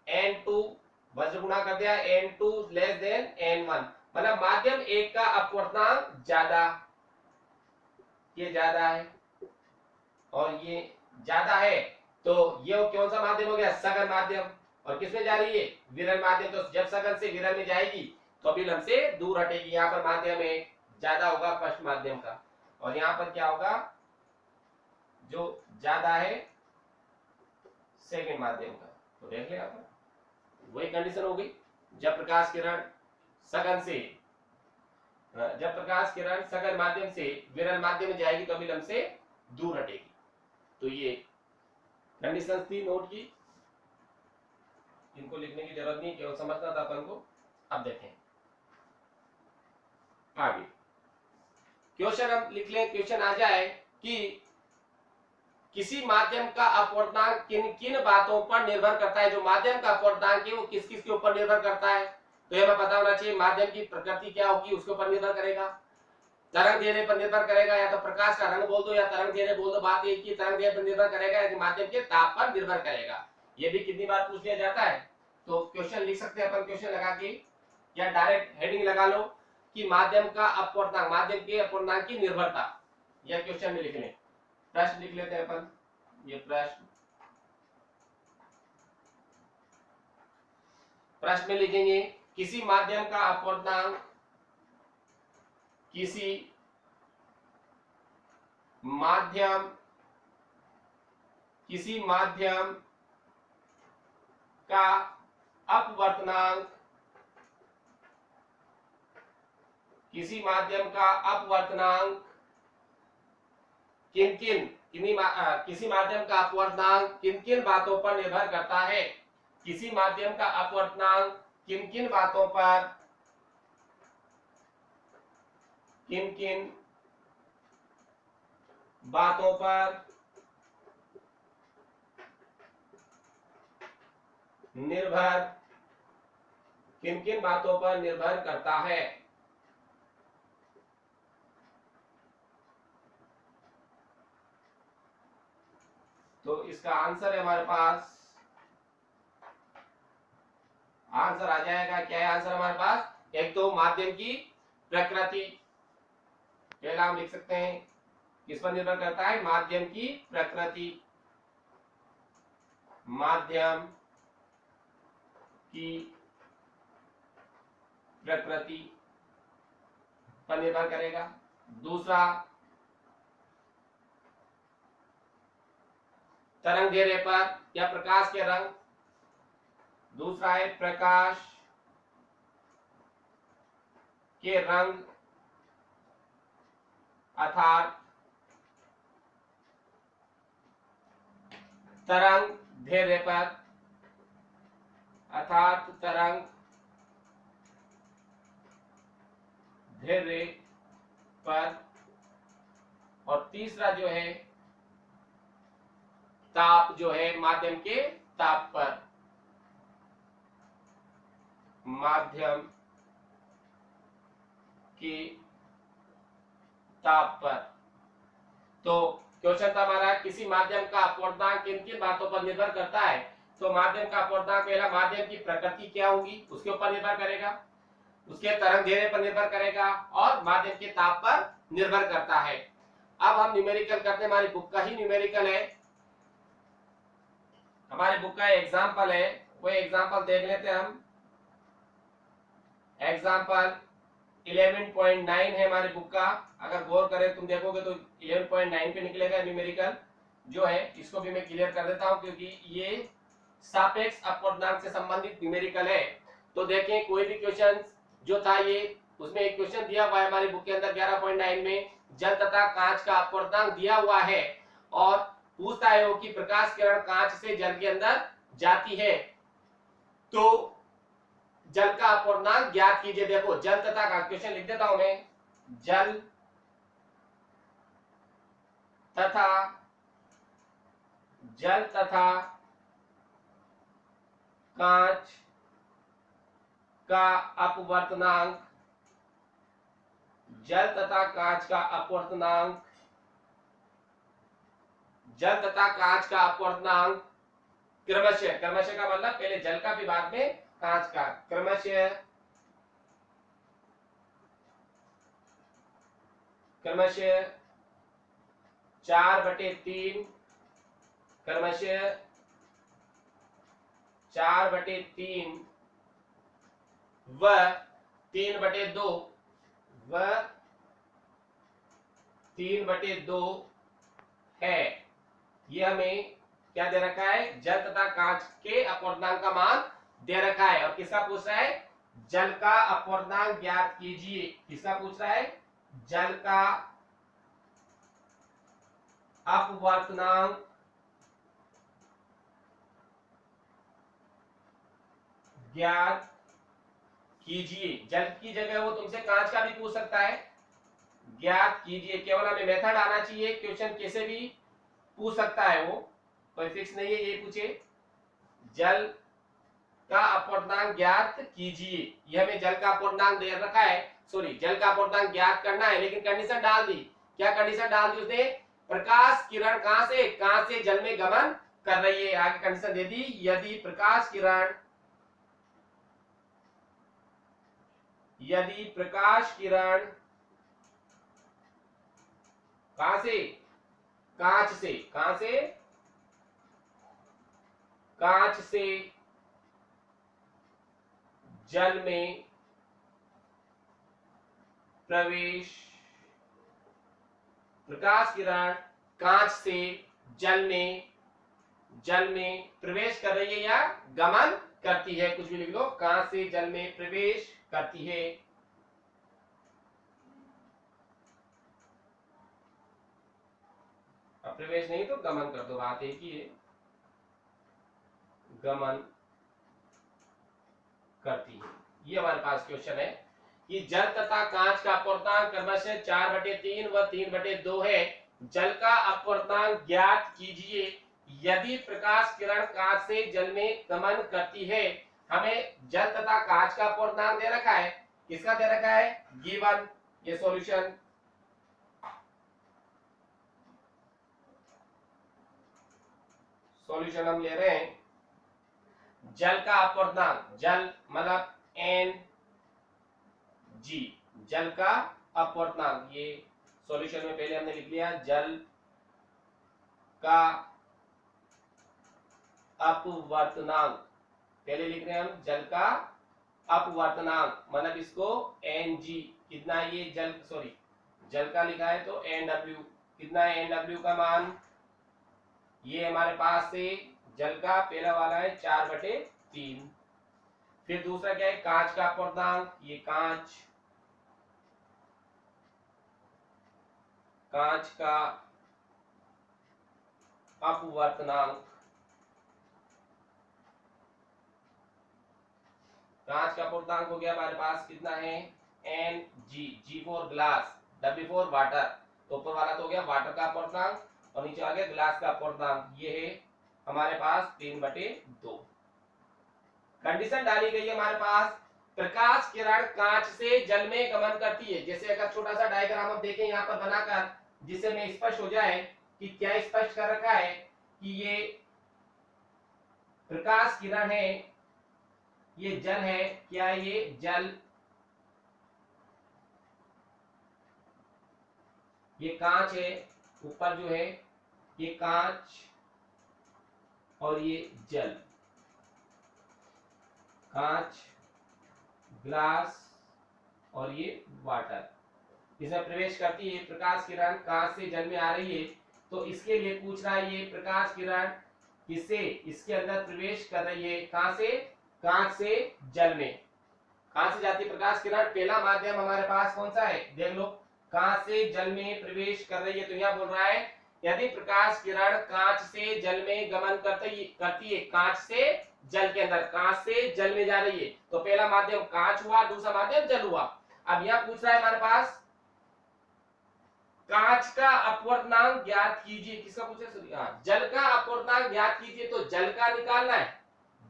Speaker 1: n2 वज्र गुणा कर दिया, n2 लेस देन n1, मतलब माध्यम 1 का अपवर्तनांक ज्यादा, ये ज्यादा है और ये ज्यादा है, तो ये कौन सा माध्यम हो गया? सघन माध्यम। और किसमें जा रही है? विरल माध्यम। तो जब सघन से विरल में जाएगी तो अभिलंब से दूर हटेगी। यहाँ पर माध्यम है ज्यादा होगा फर्स्ट माध्यम का, और यहाँ पर क्या होगा? जो ज्यादा है सेकंड माध्यम का। तो देख ले आप, वही कंडीशन हो गई। जब प्रकाश किरण सघन से, जब प्रकाश किरण सघन माध्यम से विरल माध्यम में जाएगी तो अभिलंब से दूर हटेगी। तो ये कंडीशन थी नोट की, इनको लिखने की जरूरत नहीं, केवल समझना था अपन को। अब देखें आगे क्वेश्चन, हम लिख लें। क्वेश्चन आ जाए कि किसी माध्यम का अपवर्तनांक किन किन बातों पर निर्भर करता है। जो माध्यम का अपवर्तनांक है वो किस किस के ऊपर निर्भर करता है, तो ये हमें पता होना चाहिए। माध्यम की प्रकृति क्या होगी उसके ऊपर निर्भर करेगा, तरंग देने पर निर्भर करेगा, या तो प्रकाश का रंग बोल दो या तरंग देने बोल दो, बात एक ही, तरंग देने पर निर्भर करेगा या माध्यम के ताप पर निर्भर करेगा। ये भी कितनी बार पूछ लिया जाता है। तो क्वेश्चन लिख सकते हैं अपन, क्वेश्चन लगा के या डायरेक्ट हेडिंग लगा लो कि माध्यम का अपवर्तनांक, माध्यम के अपवर्तनांक की निर्भरता, या क्वेश्चन में लिख लें। प्रश्न लिख लेते हैं अपन, ये प्रश्न में लिखेंगे किसी माध्यम का अपवर्तनांक, किसी माध्यम का अपवर्तनांक, किसी माध्यम का अपवर्तनांक किन किन किसी माध्यम का अपवर्तनांक किन किन बातों पर निर्भर करता है। किसी माध्यम का अपवर्तनांक किन किन बातों पर निर्भर किन किन बातों पर निर्भर करता है। तो इसका आंसर है हमारे पास, आंसर आ जाएगा, क्या है आंसर हमारे पास, एक तो माध्यम की प्रकृति, पहला हम लिख सकते हैं किस पर निर्भर करता है, माध्यम की प्रकृति, माध्यम की प्रकृति पर निर्भर करेगा। दूसरा, तरंग दैर्ध्य पर या प्रकाश के रंग, दूसरा है प्रकाश के रंग अर्थात तरंग दैर्ध्य पर, अर्थात तरंग दैर्ध्य पर। और तीसरा जो है ताप, जो है माध्यम के ताप पर, माध्यम के ताप पर। तो क्वेश्चन था हमारा, किसी माध्यम का अपवर्तनांक किन किन बातों पर निर्भर करता है। तो माध्यम का अपवर्तनांक पहला माध्यम की प्रकृति क्या होगी उसके ऊपर निर्भर करेगा, उसके तरंग दैर्ध्य पर निर्भर करेगा और माध्यम के ताप पर निर्भर करता है। अब हम न्यूमेरिकल करते हैं, हमारी बुक का ही न्यूमेरिकल है, हमारी बुक का एग्जाम्पल है, वो एग्जाम्पल देख लेते हैं हम। एग्जाम्पल 11.9 है हमारी बुक का, अगर गौर करें तुम देखोगे तो 11.9 पे निकलेगा न्यूमेरिकल जो है। इसको भी मैं क्लियर कर देता हूं क्योंकि ये सापेक्ष अपवर्तनांक से संबंधित न्यूमेरिकल है। तो देखें कोई भी क्वेश्चन जो था ये, उसमें एक क्वेश्चन दिया हुआ है हमारी बुक के अंदर 11.9 में, जल तथा कांच का अपवर्तनांक दिया हुआ है और पूछता है वो कि प्रकाश किरण कांच से जल के अंदर जाती है तो जल का अपवर्तनांक ज्ञात कीजिए। देखो जल तथा का क्वेश्चन लिख देता हूं मैं, जल तथा कांच का अपवर्तनांक, जल तथा कांच का अपवर्तनांक, जल तथा कांच का अपवर्तनांक क्रमशः, क्रमशः का मतलब पहले जल का फिर बाद में कांच का, क्रमशः 4/3, क्रमशः 4/3 व 3/2 व 3/2 है। ये हमें क्या दे रखा है, जल तथा कांच के अपवर्तनांक का मान दे रखा है। और किसका पूछ रहा है, जल का अपवर्तनांक ज्ञात कीजिए। किसका पूछ रहा है, जल का अपवर्तनांक ज्ञात कीजिए। जल की जगह वो तुमसे कांच का भी पूछ सकता है, ज्ञात कीजिए, केवल हमें मेथड आना चाहिए, क्वेश्चन कैसे भी पूछ सकता है, वो कोई फिक्स नहीं है, ये पूछे जल का अपवर्तनांक ज्ञात कीजिए। ये हमें जल का अपवर्तनांक दे रखा है, सॉरी जल का अपवर्तनांक ज्ञात करना है, लेकिन कंडीशन डाल दी। क्या कंडीशन डाल दी उसने, प्रकाश किरण कहां से जल में गमन कर रही है। आगे कंडीशन दे दी, यदि प्रकाश किरण कहां से, कांच से, कहां से, कांच से जल में प्रवेश, प्रकाश किरण कांच से जल में प्रवेश कर रही है या गमन करती है, कुछ भी लिख लो, कांच से जल में प्रवेश करती है। अब प्रवेश नहीं तो गमन कर दो, बात एक ही है, गमन करती है। ये हमारे पास क्वेश्चन है कि जल तथा कांच का अपवर्तनांक क्रमशः 4/3 व 3/2 है। जल का अपवर्तनांक ज्ञात कीजिए यदि प्रकाश किरण कांच से जल में गमन करती है। हमें जल तथा कांच का अपवर्तनांक दे रखा है, किसका दे रखा है, गिवन। ये सॉल्यूशन हम ले रहे हैं। जल का अपवर्तनांक, जल मतलब एन जी, जल का अपवर्तनांक, ये सॉल्यूशन में पहले हमने लिख लिया, जल का अपवर्तनांक पहले लिख रहे हैं हम, जल का अपवर्तनांक मतलब इसको एन जी, कितना है ये जल, सॉरी जल का लिखा है तो एन डब्ल्यू, कितना है एन डब्ल्यू का मान, ये हमारे पास से जल का पहला वाला है 4/3। फिर दूसरा क्या है, कांच का अपवर्तनांक, ये कांच का अपवर्तनांक, कांच का अपवर्तनांक हो गया हमारे पास, कितना है N G, G for glass, W for water, तो ऊपर वाला तो हो गया वाटर का अपवर्तनांक और नीचे आ गया ग्लास का अपवर्तनांक, ये है हमारे पास 3/2। कंडीशन डाली गई है हमारे पास, प्रकाश किरण कांच से जल में गमन करती है। जैसे अगर छोटा सा डायग्राम हम देखें यहाँ पर बनाकर, जिससे में स्पष्ट हो जाए कि क्या स्पष्ट कर रखा है कि ये प्रकाश किरण है, ये जल है, क्या ये जल, ये कांच है, ऊपर जो है ये कांच और ये जल, कांच ग्लास और ये वाटर, इसमें प्रवेश करती है प्रकाश किरण, कांच से जल में आ रही है। तो इसके लिए पूछ रहा है ये प्रकाश किरण किससे, इसके अंदर प्रवेश कर रही है, कहां से, कांच से जल में, कहां से जाती है प्रकाश किरण, पहला माध्यम हमारे पास कौन सा है, देख लो, कांच से जल में प्रवेश कर रही है। तो यहाँ बोल रहा है यदि प्रकाश किरण कांच से जल में गमन करती है, कांच से जल के अंदर, कांच से जल में जा रही है, तो पहला माध्यम कांच हुआ, दूसरा माध्यम जल हुआ। अब यहाँ पूछ रहा है हमारे पास कांच का अपवर्तनांक ज्ञात कीजिए, किसका पूछे, जल का अपवर्तनांक ज्ञात कीजिए, तो जल का निकालना है,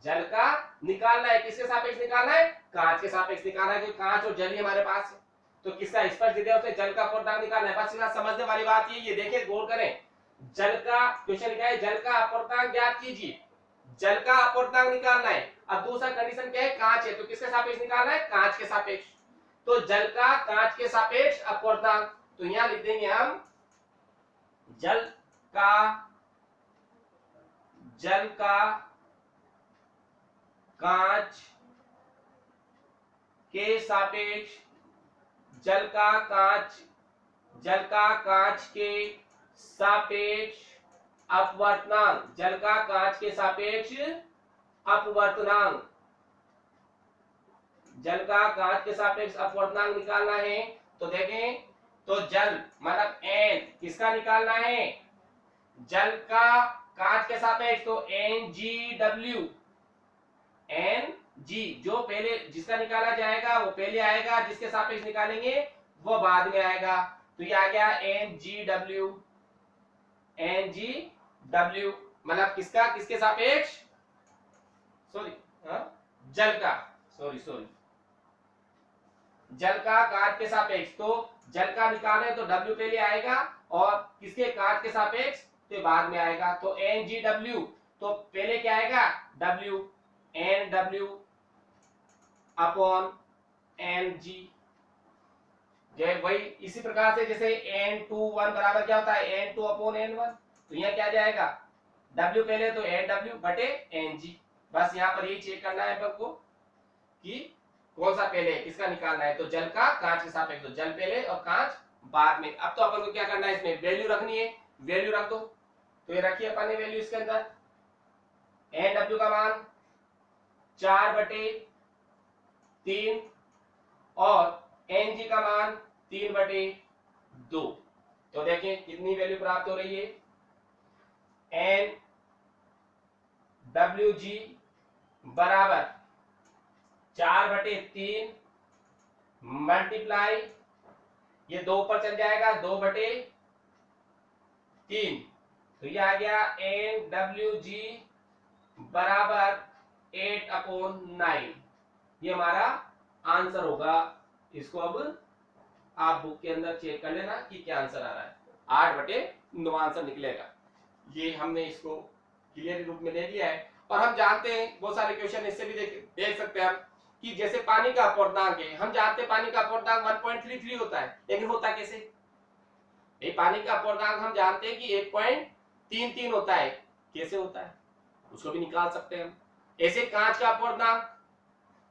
Speaker 1: जल का निकालना है, किसके सापेक्ष निकालना है, कांच के सापेक्ष निकालना है, क्योंकि कांच और जल ही हमारे पास है। तो किसका स्पष्ट दिया उसे जल का अपवर्तनांक निकालना है। बस यहाँ समझने वाली बात ये देखिए गौर करें, जल का क्वेश्चन क्या है, जल का अपवर्तनांक ज्ञात कीजिए, जल का अपवर्तनांक निकालना है। अब दूसरा कंडीशन क्या है, कांच है, तो किसके सापेक्ष निकालना है, कांच के सापेक्ष। तो जल का कांच के सापेक्ष अपवर्तनांक, तो यहां लिख देंगे हम जल का कांच के सापेक्ष, जल का कांच के सापेक्ष अपवर्तनांक, जल का कांच के सापेक्ष अपवर्तनांक, जल का कांच के सापेक्ष अपवर्तनांक निकालना है। तो देखें, तो जल मतलब एन किसका निकालना है, जल का कांच के सापेक्ष, तो N G W, N G जो पहले जिसका निकाला जाएगा वो पहले आएगा, जिसके सापेक्ष निकालेंगे वो बाद में आएगा। तो ये आ गया N G W, N G W मतलब किसका, किसके सापेक्ष, सॉरी जल का, सॉरी जल का कांच के सापेक्ष, तो जल का निकाले तो डब्ल्यू पहले आएगा और किसके, कांच के सापेक्ष तो बाद में आएगा। तो एन जी डब्ल्यू, तो पहले क्या आएगा, W, N W upon N G, वही इसी प्रकार से जैसे एन टू वन बराबर क्या होता है, N two upon N one, तो यहाँ क्या जाएगा, डब्ल्यू पहले तो एन डब्ल्यू बटे एन जी। बस यहाँ पर यही चेक करना है आपको कि कौन सा पहले किसका निकालना है, तो जल का कांच के सापेक्ष, तो जल पहले और कांच बाद में। अब तो अपन को क्या करना है, इसमें वैल्यू रखनी है, वैल्यू रख दो, तो ये रखिए अपन ने वैल्यू इसके अंदर, एन डब्ल्यू का मान 4/3 और एन जी का मान 3/2। तो देखें कितनी वैल्यू प्राप्त हो रही है, एन डब्ल्यू जी बराबर 4/3 मल्टीप्लाई, ये 2 ऊपर चल जाएगा, 2/3, तो ये आ गया NWG बराबर 8/9। ये हमारा आंसर होगा। इसको अब आप बुक के अंदर चेक कर लेना कि क्या आंसर आ रहा है। 8/9 आंसर निकलेगा। ये हमने इसको क्लियर रूप में ले लिया है। और हम जानते हैं बहुत सारे क्वेश्चन इससे भी देख सकते हैं हम कि जैसे पानी का अपूर्णांक है, हम जानते हैं पानी का अपूर्णांक 1.33 होता है, लेकिन होता कैसे? ये पानी का अपूर्णांक हम जानते हैं कि 1.33 होता है, कैसे होता है उसको भी निकाल सकते हैं हम। ऐसे कांच का अपूर्णांक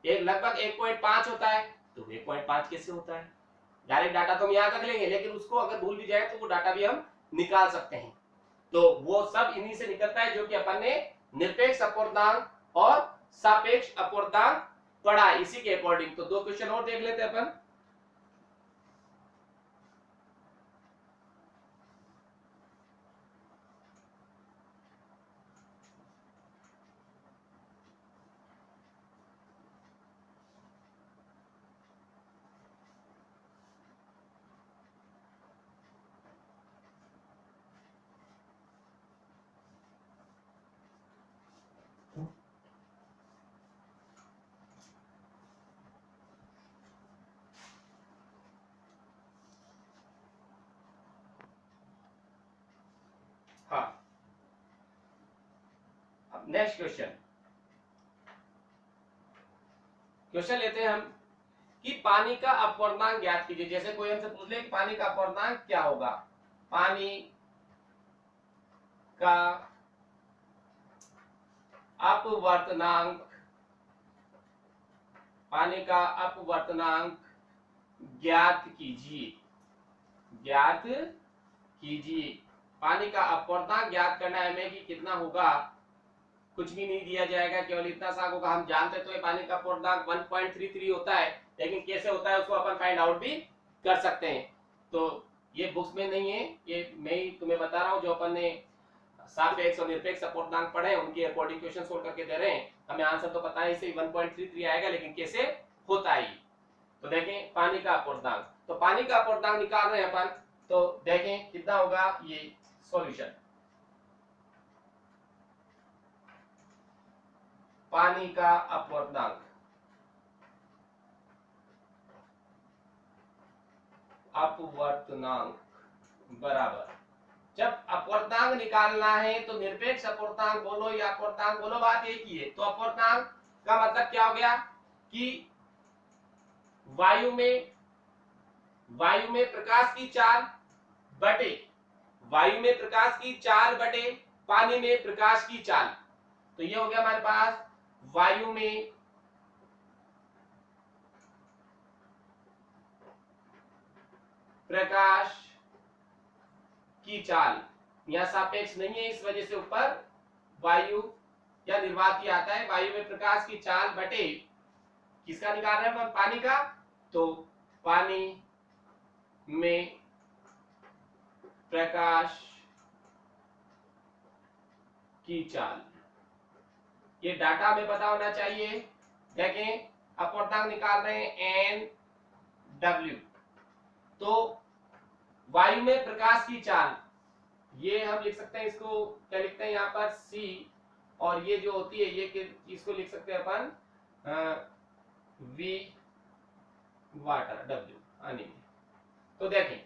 Speaker 1: एक लगभग 1.5 होता है, तो 1.5 कैसे होता है? डायरेक्ट डाटा तो हम याद रख लेंगे, लेकिन उसको अगर भूल भी जाए तो वो डाटा भी हम निकाल सकते हैं। तो वो सब इन्हीं से निकलता है जो कि अपन ने निरपेक्ष अपूर्णांक और सापेक्ष अपूर्णांक पढ़ा है, इसी के अकॉर्डिंग। तो 2 क्वेश्चन और देख लेते हैं अपन। हाँ, अब नेक्स्ट क्वेश्चन लेते हैं हम कि पानी का अपूर्णांक ज्ञात कीजिए। जैसे कोई हमसे पूछ ले कि पानी का अपूर्णांक क्या होगा? पानी का अपवर्तनांक, पानी का अपवर्तनांक ज्ञात कीजिए, ज्ञात कीजिए। पानी का अपवर्तनांक ज्ञात करना है हमें कि कितना होगा, कुछ भी नहीं दिया जाएगा, केवल इतना सा होगा। हम जानते तो है पानी का अपवर्तनांक 1.33 होता है, लेकिन कैसे होता है उसको अपन फाइंड आउट भी कर सकते हैं। तो ये बुक्स में नहीं है, ये मैं ही तुम्हें बता रहा हूँ, जो अपन ने सापेक्ष और निरपेक्ष अपूर्णांक पढ़े उनके अकॉर्डिंग क्वेश्चन सोल्व करके दे रहे हैं। हमें आंसर तो पता है, इसे 1.33 आएगा, लेकिन कैसे होता है। तो देखें पानी का अपूर्णांक, तो पानी का अपूर्णांक निकाल रहे हैं अपन, तो देखें कितना होगा ये सॉल्यूशन। पानी का अपूर्णांक, अपवर्तनांक बराबर, जब अपवर्तनांक निकालना है तो निरपेक्ष अपवर्तनांक बोलो या अपवर्तनांक बोलो, बात एक ही है। तो अपवर्तनांक का मतलब क्या हो गया कि वायु में प्रकाश की चाल बटे, वायु में प्रकाश की चाल बटे पानी में प्रकाश की चाल। तो ये हो गया हमारे पास वायु में प्रकाश की चाल, यह सापेक्ष नहीं है, इस वजह से ऊपर वायु या निर्वाती आता है। वायु में प्रकाश की चाल बटे किसका निकाल रहे हैं हम? पानी का। तो पानी में प्रकाश की चाल, ये डाटा हमें पता होना चाहिए। देखें अपवर्तनांक निकाल रहे हैं NW, तो वायु में प्रकाश की चाल, ये हम लिख सकते हैं, इसको क्या लिखते हैं यहाँ पर C, और ये जो होती है ये इसको लिख सकते हैं अपन V वाटर, W पानी में। तो देखें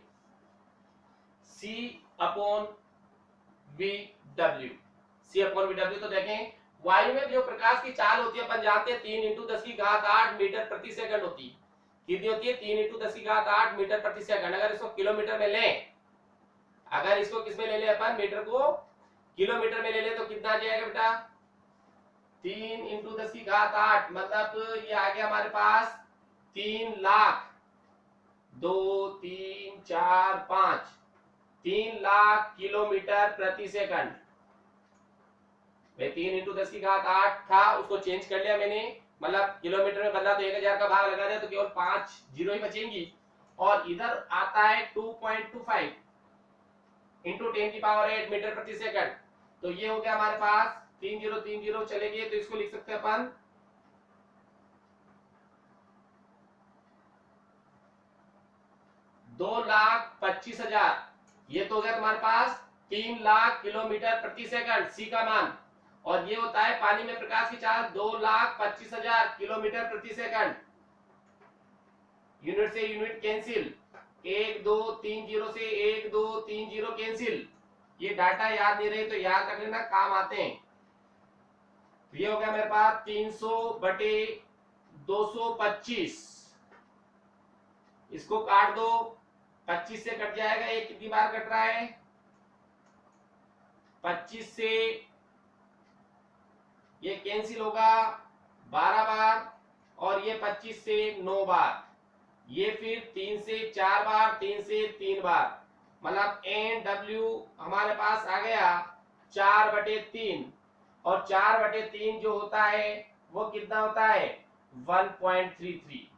Speaker 1: C/VW, तो देखें वायु में जो प्रकाश की चाल होती है अपन जानते हैं 3 × 10⁸ मीटर प्रति सेकंड होती है। कितनी होती है? 3 × 10⁸ मीटर प्रति सेकंड। अगर इसको किलोमीटर में लें, अगर इसको किस में ले ले अपन, मीटर को किलोमीटर में ले ले, तो कितना आ जाएगा बेटा? 3 × 10⁸, मतलब ये आ गया हमारे पास 3 लाख, 2 3 4 5, 3 लाख किलोमीटर प्रति सेकंड। भाई 3 × 10⁸ था, उसको चेंज कर लिया मैंने, मतलब किलोमीटर में बदला, तो 1000 का भाग लगा दिया, तो केवल 5 जीरो ही बचेंगी। और इधर आता है 2.25 × 10⁸ मीटर प्रति सेकंड। तो ये हो गया हमारे पास 3030 चले गए, तो इसको लिख सकते हैं अपन 2,25,000, ये तो हो गया तुम्हारे पास 3,00,000 किलोमीटर प्रति सेकंड सी का मान, और ये होता है पानी में प्रकाश की चाल 2,25,000 किलोमीटर प्रति सेकंड। यूनिट से यूनिट कैंसिल, 1 2 3 0 से 1 2 3 0 कैंसिल। ये डाटा याद नहीं रहे तो याद रख लेना, काम आते हैं। तो ये हो गया मेरे पास 300/225, इसको काट दो, 25 से कट जाएगा, ये कितनी बार कट रहा है, 25 से ये कैंसिल होगा 12 बार, और ये 25 से 9 बार, ये फिर 3 से 4 बार, 3 से 3 बार, मतलब NW हमारे पास आ गया 4/3, और 4/3 जो होता है वो कितना होता है 1.33,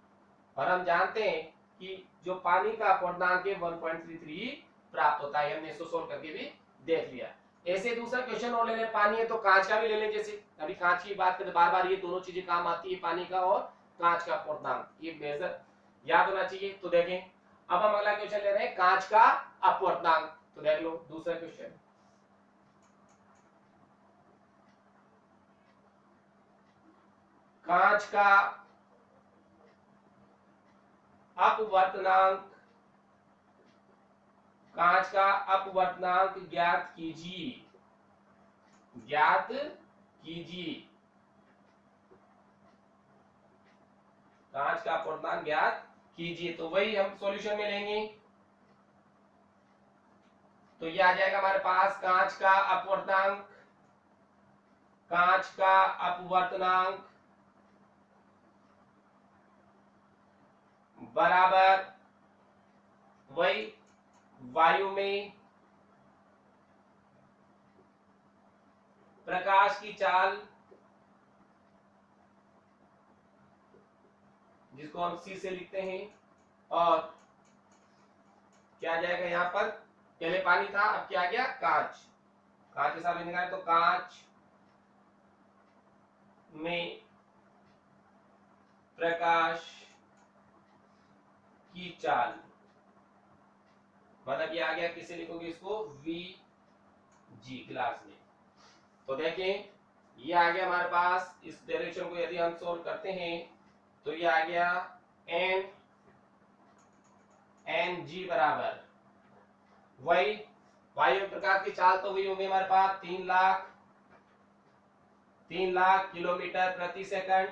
Speaker 1: और हम जानते हैं कि जो पानी का अपवर्तनांक है 1.33 प्राप्त होता है। हमने इसको सोल्व करके भी देख लिया। ऐसे दूसरा क्वेश्चन और ले लें, पानी है तो कांच का भी ले लें। जैसे अभी कांच की बात करते बार बार, ये दोनों चीजें काम आती है, पानी का और कांच का अपवर्तनांक, ये मेजर याद होना चाहिए। तो देखें, अब हम अगला क्वेश्चन ले रहे हैं कांच का अपवर्तनांक। तो देख लो दूसरा क्वेश्चन, कांच का अपवर्तनांक, कांच का अपवर्तनांक ज्ञात कीजिए, ज्ञात कीजिए। कांच का अपवर्तनांक ज्ञात कीजिए, तो वही हम सॉल्यूशन में लेंगे। तो ये आ जाएगा हमारे पास कांच का अपवर्तनांक, कांच का अपवर्तनांक बराबर वही वायु में प्रकाश की चाल, जिसको हम C से लिखते हैं, और क्या आ जाएगा यहाँ पर, पहले पानी था अब क्या आ गया कांच, कांच के साथ लिखना है तो कांच में प्रकाश की चाल, मतलब ये आ गया, किसे लिखोगे इसको VG ग्लास में। तो देखें ये आ गया हमारे पास, इस डायरेक्शन को यदि हम सोल्व करते हैं तो ये आ गया NG बराबर वही वायु प्रकाश की चाल, तो वही होगी हमारे पास 3,00,000 किलोमीटर प्रति सेकंड,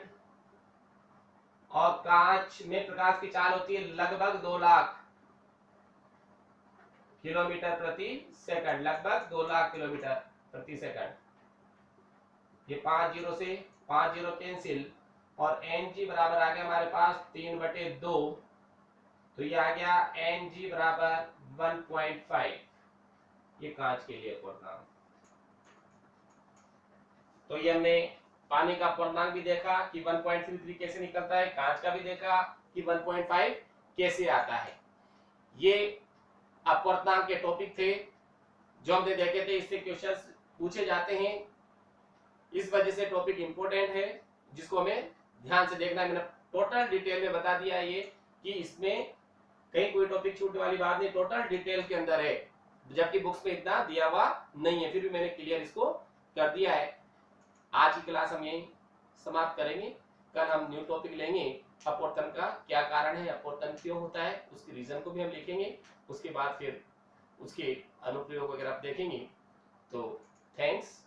Speaker 1: और कांच में प्रकाश की चाल होती है लगभग 2,00,000 किलोमीटर प्रति सेकंड, लगभग 2,00,000 किलोमीटर प्रति सेकंड। ये 5 0 से 5 0 कैंसिल, और NG बराबर आ गया हमारे पास 3/2, तो ये आ गया NG बराबर 1.5, ये कांच के लिए अपवर्तनांक। तो ये हमने पानी का अपवर्तनांक भी देखा कि 1.33 कैसे निकलता है, कांच का भी देखा कि 1.5 कैसे आता है। ये अपवर्तनांक के टॉपिक थे जो हमने देखे थे, इससे क्वेश्चंस पूछे जाते हैं, इस वजह से टॉपिक इंपॉर्टेंट है, जिसको हमें ध्यान से देखना है। मैंने टोटल डिटेल में बता दिया ये कि इसमें कहीं कोई टॉपिक छूटने वाली बात नहीं, टोटल डिटेल के अंदर है, जबकि बुक्स में इतना दिया हुआ नहीं है, फिर भी मैंने क्लियर इसको कर दिया है। आज की क्लास हम यही समाप्त करेंगे, कल हम न्यू टॉपिक लेंगे, अपवर्तन का क्या कारण है, अपवर्तन क्यों होता है, उसके रीजन को भी हम लिखेंगे, उसके बाद फिर उसके अनुप्रयोग वगैरह आप देखेंगे। तो थैंक्स।